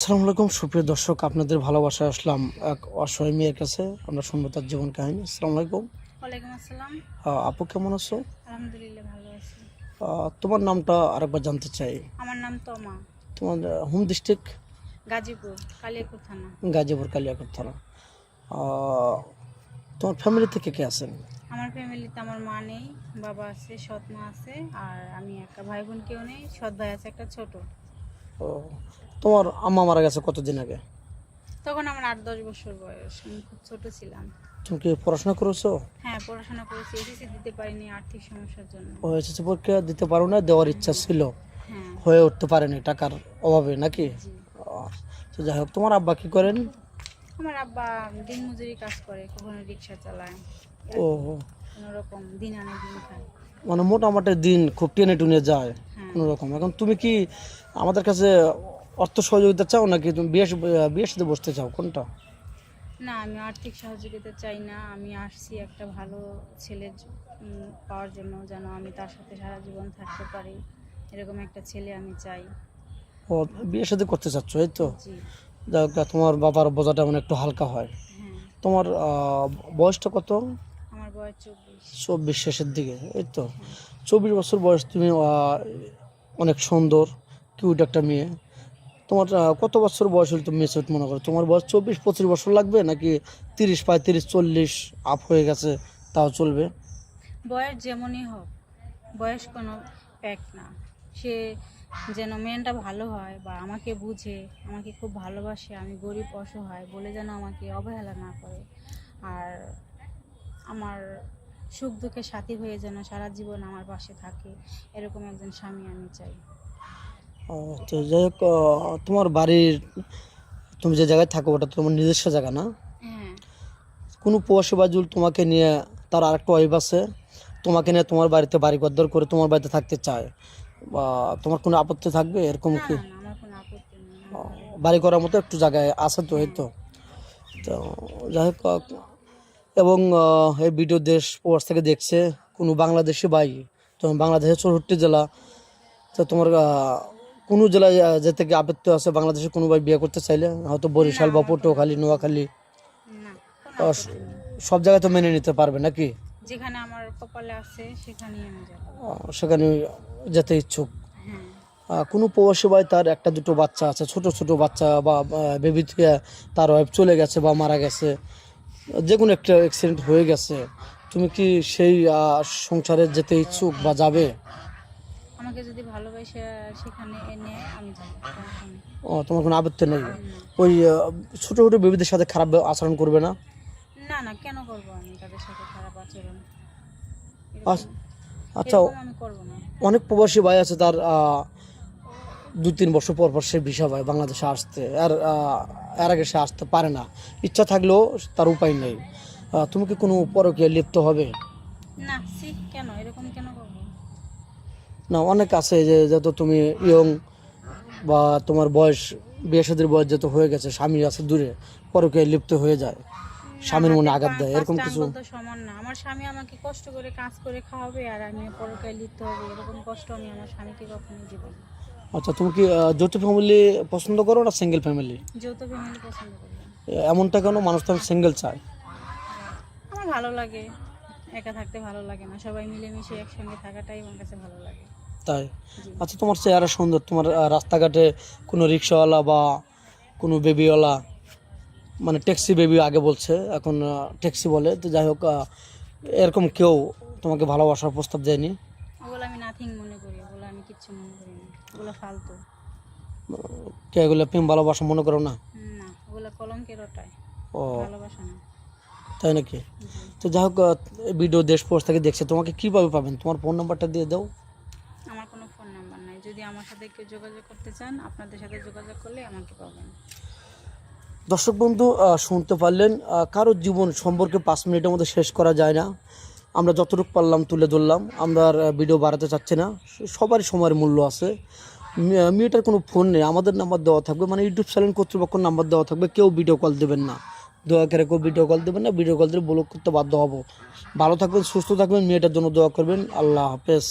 আসসালামু আলাইকুম সুপ্রিয় দর্শক, আপনাদের ভালোবাসায় আসলাম এক অসহায় মেয়ের কাছে। আমরা শুনবো তার জীবন কাহিনী। আসসালামু আলাইকুম। ওয়ালাইকুম আসসালাম। আপু কেমন আছো? আলহামদুলিল্লাহ ভালো আছি। তোমার নামটা আরেকবার জানতে চাই। আমার নাম তমা। তোমার হোম ডিস্ট্রিক্ট? গাজীপুর, কালিয়াকৈর থানা। গাজীপুর, কালিয়াকৈর থানা। আহ, তোমার ফ্যামিলিতে কে কে আছেন? আমার ফ্যামিলিতে আমার মা নেই, বাবা আছে, সৎ মা আছে, আর আমি একটা ভাই বোন কেউ নেই। সৎ ভাই আছে একটা ছোট। ও, তোমার আম্মা মারা গেছে কতদিন আগে? তখন আমার 8-10 বছর বয়স, আমি খুব ছোট ছিলাম। তুমি কি পড়াশোনা করেছো? হ্যাঁ, পড়াশোনা করেছি, এসএসসি দিতে পারিনি আর্থিক সমস্যার জন্য। ও, এসএসসি পরীক্ষা দিতে পারো না, দেওয়ার ইচ্ছা ছিল, হ্যাঁ। হয়ে উঠতে পারেনি টাকার অভাবে নাকি? জি। তো যাই হোক, তোমার আব্বা কি করেন? আমার আব্বা দিন মজুরি কাজ করে, কখনো রিক্সা চালায়, ও, কোনো রকম দিন আনে দিন খায়। মানে মোটামুটি দিন খুব টেনে টুনে যায় হ্যাঁ। কোনো রকম। এখন তুমি কি আমাদের কাছে অর্থ সহযোগিতা চাও, নাকি তুমি বিয়ের সাথে বসতে চাও, কোনটা? না, আমি আর্থিক সহযোগিতা চাই না। আমি আসছি একটা ভালো ছেলে পাওয়ার জন্য, যেন আমি তার সাথে সারা জীবন থাকতে পারি, এরকম একটা ছেলে আমি চাই। ও, বিয়ের সাথে করতে চাচ্ছ, এই তো। জি। যাই হোক, তোমার বাবার বোঝাটা মানে একটু হালকা হয়। হ্যাঁ। তোমার বয়সটা কত? আমার বয়স 24। 24 শেষের দিকে, এই তো। হ্যাঁ। 24 বছর বয়স, তুমি অনেক সুন্দর, কিউট একটা মেয়ে। তোমার কত বছর বয়স হলে তুমি মেচুর মনে করো? তোমার বয়স 24-25 বছর লাগবে, নাকি 30-35-40 আপ হয়ে গেছে তাও চলবে? বয়স যেমনই হোক, বয়স কোনো প্যাক না। সে যেন মেয়েটা ভালো হয়, বা আমাকে বুঝে, আমাকে খুব ভালোবাসে, আমি গরিব অসহায় বলে যেন আমাকে অবহেলা না করে, আর আমার সুখ দুঃখের সাথী হয়ে যেন সারা জীবন আমার পাশে থাকে, এরকম একজন স্বামী আমি চাই। ও, তো যাই হোক, তোমার বাড়ির, তুমি যে জায়গায় থাকো ওটা তো তোমার নিজস্ব জায়গা না? হ্যাঁ। কোনো প্রবাসী বাজুল তোমাকে নিয়ে, তার আরেকটা ওয়াইফ আছে, তোমাকে নিয়ে তোমার বাড়িতে বাড়ি ঘরদর করে তোমার বাড়িতে থাকতে চায়, বা তোমার কোনো আপত্তি থাকবে এরকম না কি? না না, আমার কোনো আপত্তি নেই, আমি ভালোই বাড়ি করার মতো একটু জায়গায় আছে তো, এই হ্যাঁ। তো। তো যাই হোক, এবং এই ভিডিও দেশ প্রবাস থেকে দেখছে কোনো বাংলাদেশি ভাই, তো বাংলাদেশের 64 জেলা, তো তোমার কোনো জেলায় যেতে কি আপত্তি আছে? বাংলাদেশে কোনো ভাই বিয়ে করতে চাইলে হয়তো না, বরিশাল বা আমার কোনো পটুয়াখালী, নোয়াখালী, না, কোনো আহ, আপত্তি নেই। সব জায়গায় তো মেনে নিতে পারবে নাকি? যেখানে আমার কপালে আছে সেখানেই আমি যাব। সেখানে যেতে ইচ্ছুক। হ্যাঁ। কোনো প্রবাসী ভাই তার একটা দুটো বাচ্চা আছে, ছোট ছোট বাচ্চা বা বেবি থেকে তার ওয়াইফ চলে গেছে বা মারা গেছে, যে কোনো একটা অ্যাক্সিডেন্ট হয়ে গেছে, তুমি কি সেই সংসারে যেতে ইচ্ছুক বা যাবে? আমাকে যদি ভালোবাসে সেখানে এনে আমি যাব, সমস্যা নেই। ও, তোমার কোনো আপত্তি নেই? না। ওই ছোট ছোট বেবিদের সাথে খারাপ আচরণ করবে না? না না, কেন করবো আমি তাদের সাথে খারাপ আচরণ? আচ্ছা, এরকম আচ্ছা, এরকম আমি করবো না। অনেক প্রবাসী ভাই আছে, তার 2-3 বছর পর পর সে ভিসা পায় বাংলাদেশে আসতে, আর এর আগে সে আসতে পারে না, ইচ্ছা থাকলেও তার উপায় নেই। তুমি কি কোনো পরকীয়ায় লিপ্ত হবে? না, কেন এরকম কেন করবো? না, অনেক আছে যে যত তুমি ইয়ং, বা তোমার বয়স, বিয়ে শাদীর বয়স যত হয়ে গেছে, স্বামী আছে দূরে, পরকীয়ায় লিপ্ত হয়ে যায়, না, স্বামীর মনে হাতের আঘাত দেয়, এরকম পাঁচটা কিছু? আঙ্গুল তো সমান না। আমার স্বামী আমাকে কষ্ট করে কাজ করে খাওয়াবে, আর আমি পরকায় লিপ্ত হবে, এরকম কষ্ট আমি আমার স্বামীকে কখনোই দিব না। আচ্ছা, তুমি কি যৌথ ফ্যামিলি পছন্দ করো না সিঙ্গেল ফ্যামিলি? যৌথ ফ্যামিলি পছন্দ করি না। এমনটা কেন? মানুষ তো সিঙ্গেল চায়। আমার ভালো লাগে, একা থাকতে ভালো লাগে না, সবাই মিলেমিশে একসঙ্গে থাকাটাই আমার কাছে ভালো লাগে। তাই? জি। আচ্ছা, তোমার চেহারা সুন্দর, তোমার রাস্তাঘাটে কোনো রিক্সাওয়ালা বা কোনো বেবিওয়ালা, মানে ট্যাক্সি বেবি আগে বলছে, এখন ট্যাক্সি বলে, তো যাই হোক, এরকম কেউ তোমাকে ভালোবাসার প্রস্তাব দেয়নি? ওগুলো আমি নাথিং মনে করি, ওগুলো আমি কিচ্ছু মনে করি না, ওগুলো ফালতু। কে এগুলো প্রেম ভালোবাসা মনে করো না? না, ওগুলো কলঙ্কের ওটাই, ও, ভালোবাসা না। তাই নাকি? জি। তো যাই হোক, ভিডিও দেশ প্রবাস থেকে দেখছে, তোমাকে কিভাবে পাবেন? তোমার ফোন নাম্বারটা দিয়ে দাও। আমার কোনো ফোন নাম্বার নাই, যদি আমার সাথে কেউ যোগাযোগ করতে চান আপনাদের সাথে যোগাযোগ করলে আমাকে পাবেন। দর্শক বন্ধু, শুনতে পারলেন, কারোর জীবন সম্পর্কে 5 মিনিটের মধ্যে শেষ করা যায় না। আমরা যতটুকু পারলাম তুলে ধরলাম, আমরা আর ভিডিও বাড়াতে চাচ্ছি না। সবারই সময়ের মূল্য আছে। মেয়েটার কোনো ফোন নেই, আমাদের নাম্বার দেওয়া থাকবে, মানে ইউটিউব চ্যানেল কর্তৃপক্ষের নাম্বার দেওয়া থাকবে, কেউ ভিডিও কল দেবেন না, দয়া করে কেউ ভিডিও কল দেবেন না, ভিডিও কল দিয়ে ব্লক করতে বাধ্য হব। ভালো থাকবেন, সুস্থ থাকবেন, মেয়েটার জন্য দোয়া করবেন। আল্লাহ হাফেজ।